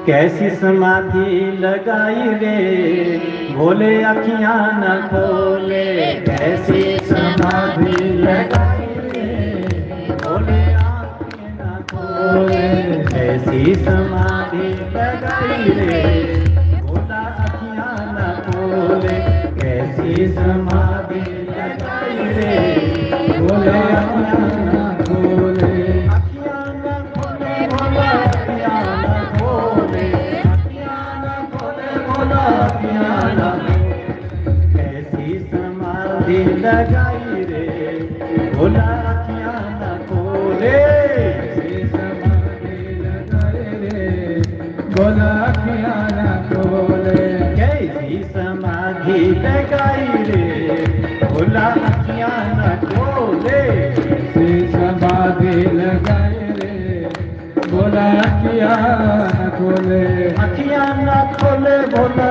कैसी समाधि लगाई रे भोले अखियां न खोले। कैसी समाधि लगाई रे भोले आँखें न खोले। कैसी समाधि लगाई रे भोला अखियां न खोले। कैसी समाधि लगाई रे भोला अखियां न खोले। अखियां न खोले भोला अखियां न खोले। अखियां न खोले भोला अखियां न खोले। कैसी समाधि लगाई रे भोला अखियां न खोले। कैसी समाधि लगाई रे भोला अखियां न खोले। कैसी समाधि लगाई रे भोला अखियां न खोले। कैसी समाधि लगाई रे भोला अखियां न खोले। अखियां न खोले भोला